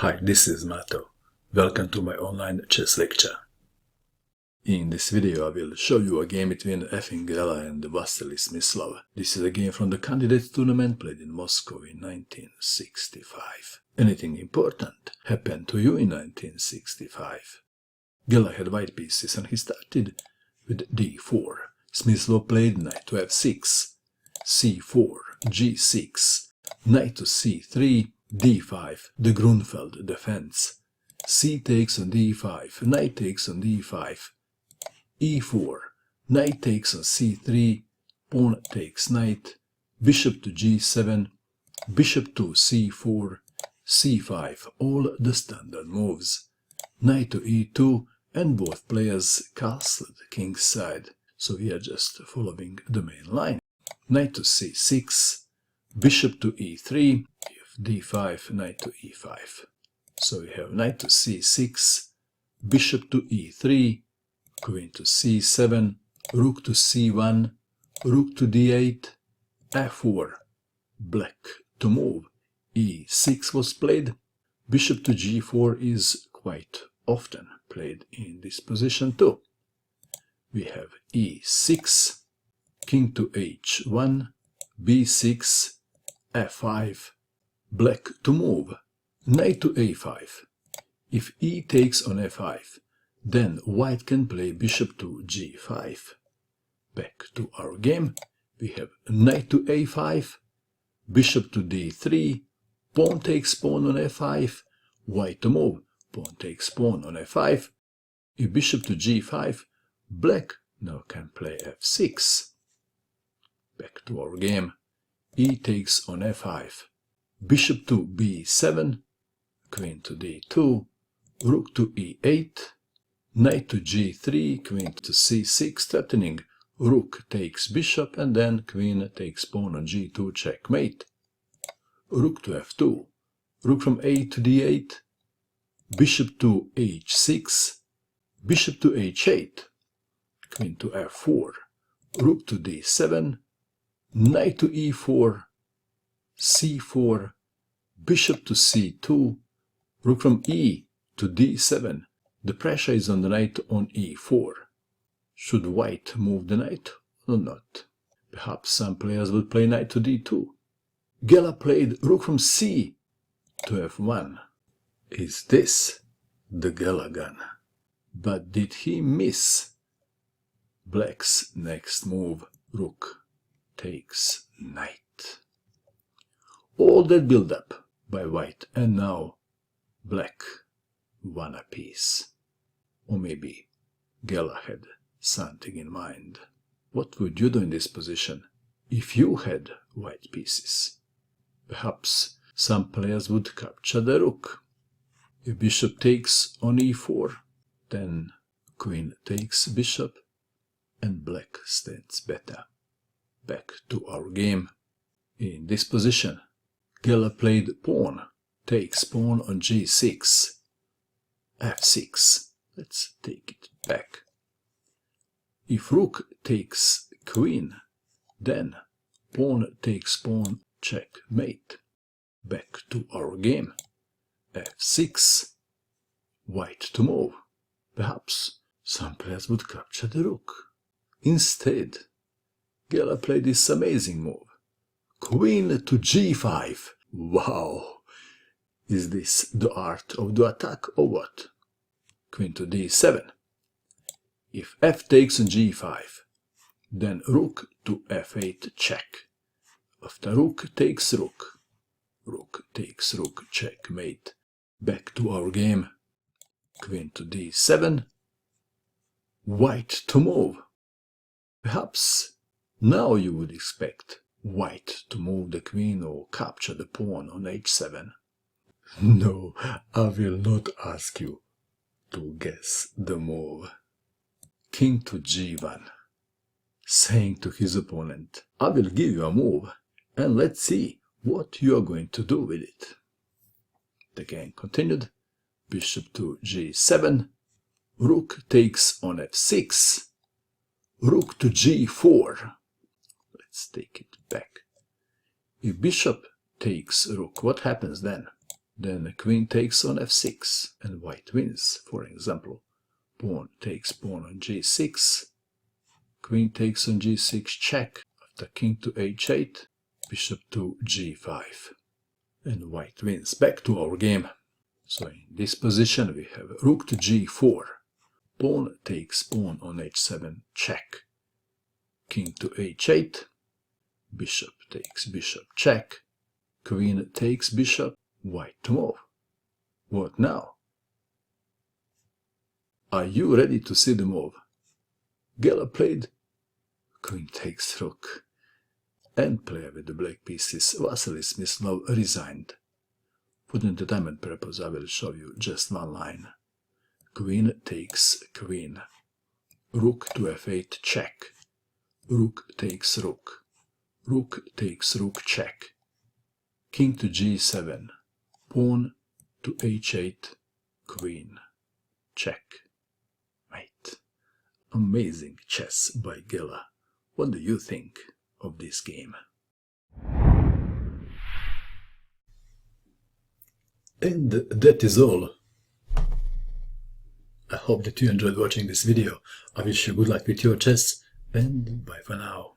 Hi, this is Mato. Welcome to my online chess lecture. In this video I will show you a game between Efim and Vasily Smyslov. This is a game from the Candidates tournament played in Moscow in 1965. Anything important happened to you in 1965? Gela had white pieces and he started with d4. Smyslov played knight to f6, c4, g6, knight to c3, d5, the Gruenfeld defense. C takes on d5, knight takes on d5, e4, knight takes on c3, pawn takes knight, bishop to g7, bishop to c4, c5, all the standard moves. Knight to e2, and both players castled king's side, so we are just following the main line. Knight to c6, bishop to e3, d5, knight to e5. So we have knight to c6, bishop to e3, queen to c7, rook to c1, rook to d8, f4, black to move, e6 was played. Bishop to g4 is quite often played in this position too. We have e6, king to h1, b6, f5, black to move, knight to a5. If e takes on f5, then white can play bishop to g5. Back to our game, we have knight to a5, bishop to d3, pawn takes pawn on f5, white to move, pawn takes pawn on f5. If bishop to g5, black now can play f6. Back to our game, e takes on f5, bishop to b7, queen to d2, rook to e8, knight to g3, queen to c6, threatening rook takes bishop, and then queen takes pawn on g2, checkmate. Rook to f2, rook from a to d8, bishop to h6, bishop to h8, queen to f4, rook to d7, knight to e4, c4, bishop to c2, rook from e to d7. The pressure is on the knight on e4. Should white move the knight or not? Perhaps some players will play knight to d2. Gela played rook from c to f1. Is this the Gela gun? But did he miss? Black's next move, rook takes knight. All that build-up by white, and now black won a piece. Or maybe Gela had something in mind. What would you do in this position if you had white pieces? Perhaps some players would capture the rook. If bishop takes on e4, then queen takes bishop, and black stands better. Back to our game. In this position, Gela played pawn takes pawn on g6, f6. Let's take it back. If rook takes queen, then pawn takes pawn, checkmate. Back to our game. f6, white to move. Perhaps some players would capture the rook. Instead, Gela played this amazing move. Queen to g5. Wow! Is this the art of the attack or what? Queen to d7. If f takes on g5, then rook to f8 check. After rook takes rook, rook takes rook, checkmate. Back to our game. Queen to d7. White to move. Perhaps now you would expect white to move the queen or capture the pawn on h7. No, I will not ask you to guess the move. King to g1, saying to his opponent, I will give you a move, and let's see what you are going to do with it. The game continued. Bishop to g7, rook takes on f6, rook to g4. Let's take it back. If bishop takes rook, what happens then? Then queen takes on f6 and white wins, for example. Pawn takes pawn on g6, queen takes on g6 check, after king to h8, bishop to g5. And white wins. Back to our game. So in this position we have rook to g4, pawn takes pawn on h7 check, king to h8, bishop takes bishop check, queen takes bishop, white to move. What now? Are you ready to see the move? Gela played queen takes rook, and player with the black pieces Vasily Smyslov resigned. For the entertainment purpose I will show you just one line. Queen takes queen, rook to f8 check, rook takes rook, rook takes rook check, king to g7, pawn to h8, queen, check, mate. Amazing chess by Gela. What do you think of this game? And that is all. I hope that you enjoyed watching this video. I wish you good luck with your chess, and bye for now.